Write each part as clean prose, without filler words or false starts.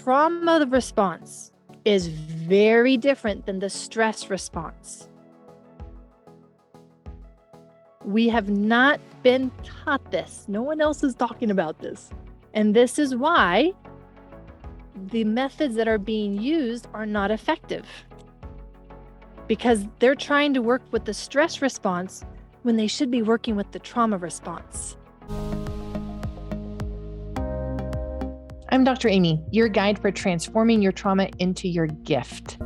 trauma response is very different than the stress response. We have not been taught this. No one else is talking about this. And this is why the methods that are being used are not effective. Because they're trying to work with the stress response when they should be working with the trauma response. I'm Dr. Aimie, your guide for transforming your trauma into your gift.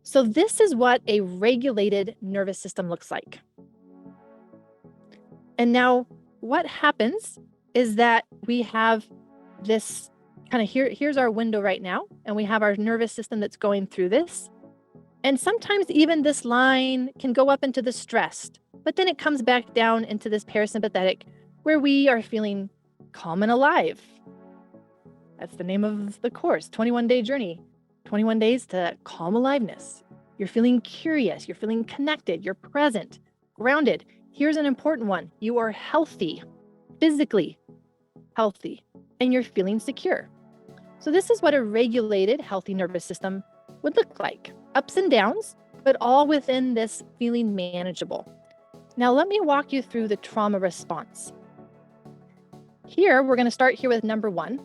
So this is what a regulated nervous system looks like. And now what happens is that we have this kind of here's our window right now, and we have our nervous system that's going through this. And sometimes even this line can go up into the stressed, but then it comes back down into this parasympathetic where we are feeling calm and alive. That's the name of the course, 21-day journey, 21 days to calm aliveness. You're feeling curious, you're feeling connected, you're present, grounded. Here's an important one. You are healthy, physically healthy, and you're feeling secure. So this is what a regulated, healthy nervous system would look like. Ups and downs, but all within this feeling manageable. Now let me walk you through the trauma response. Here, we're going to start here with number 1.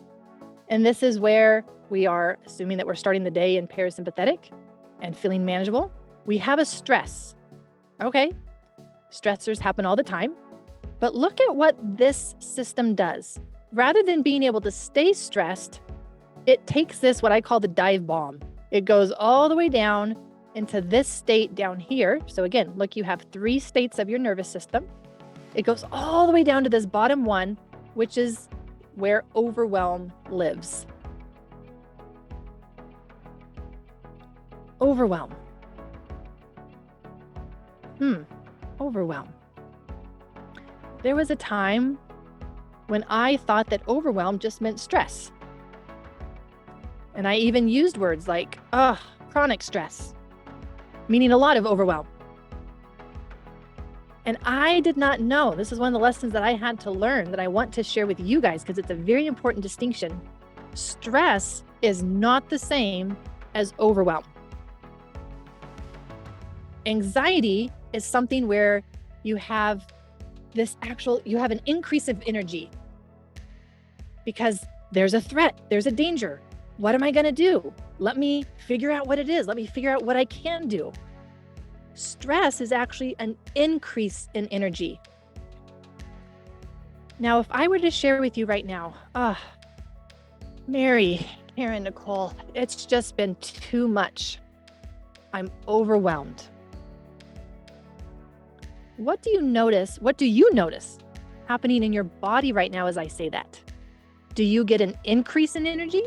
And this is where we are assuming that we're starting the day in parasympathetic and feeling manageable. We have a stress. Okay, stressors happen all the time. But look at what this system does. Rather than being able to stay stressed, it takes this, what I call the dive bomb. It goes all the way down into this state down here. So again, look, you have 3 states of your nervous system. It goes all the way down to this bottom one, which is where overwhelm lives. Overwhelm. Overwhelm. There was a time when I thought that overwhelm just meant stress. And I even used words like, chronic stress, meaning a lot of overwhelm. And I did not know, this is one of the lessons that I had to learn that I want to share with you guys because it's a very important distinction. Stress is not the same as overwhelm. Anxiety is something where you have an increase of energy because there's a threat, there's a danger. What am I going to do? Let me figure out what it is. Let me figure out what I can do. Stress is actually an increase in energy. Now, if I were to share with you right now, Mary, Karen, Nicole, it's just been too much. I'm overwhelmed. What do you notice happening in your body right now as I say that? Do you get an increase in energy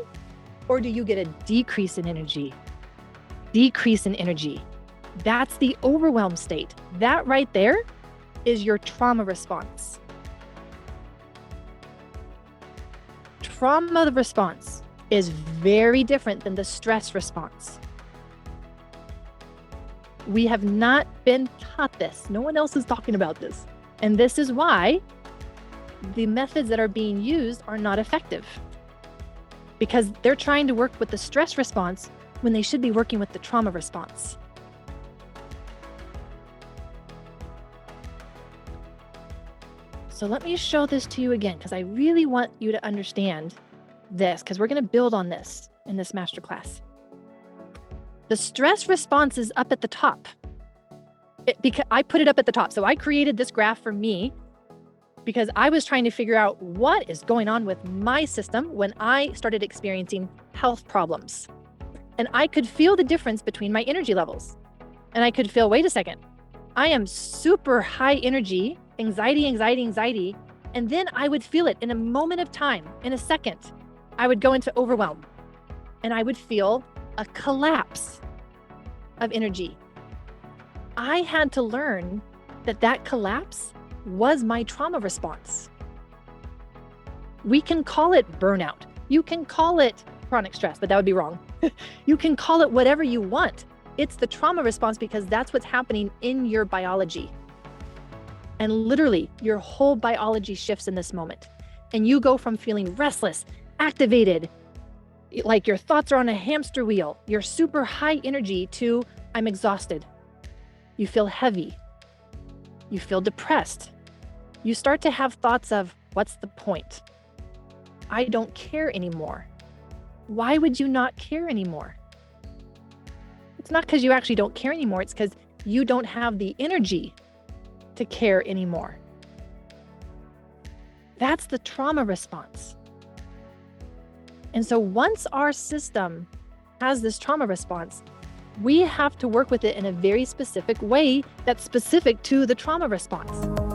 or do you get a decrease in energy? Decrease in energy. That's the overwhelm state. That right there is your trauma response. Trauma response is very different than the stress response. We have not been taught this. No one else is talking about this. And this is why the methods that are being used are not effective. Because they're trying to work with the stress response when they should be working with the trauma response. So let me show this to you again, because I really want you to understand this, because we're going to build on this in this masterclass. The stress response is up at the top. Because I put it up at the top. So I created this graph for me because I was trying to figure out what is going on with my system when I started experiencing health problems. And I could feel the difference between my energy levels. And I could feel, wait a second, I am super high energy, anxiety. And then I would feel it in a moment of time, in a second. I would go into overwhelm and I would feel a collapse of energy. I had to learn that collapse was my trauma response. We can call it burnout. You can call it chronic stress, but that would be wrong. You can call it whatever you want. It's the trauma response because that's what's happening in your biology. And literally, your whole biology shifts in this moment. And you go from feeling restless, activated, like your thoughts are on a hamster wheel, you're super high energy, to I'm exhausted. You feel heavy. You feel depressed. You start to have thoughts of, what's the point? I don't care anymore. Why would you not care anymore? It's not because you actually don't care anymore. It's because you don't have the energy to care anymore. That's the trauma response. And so once our system has this trauma response, we have to work with it in a very specific way that's specific to the trauma response.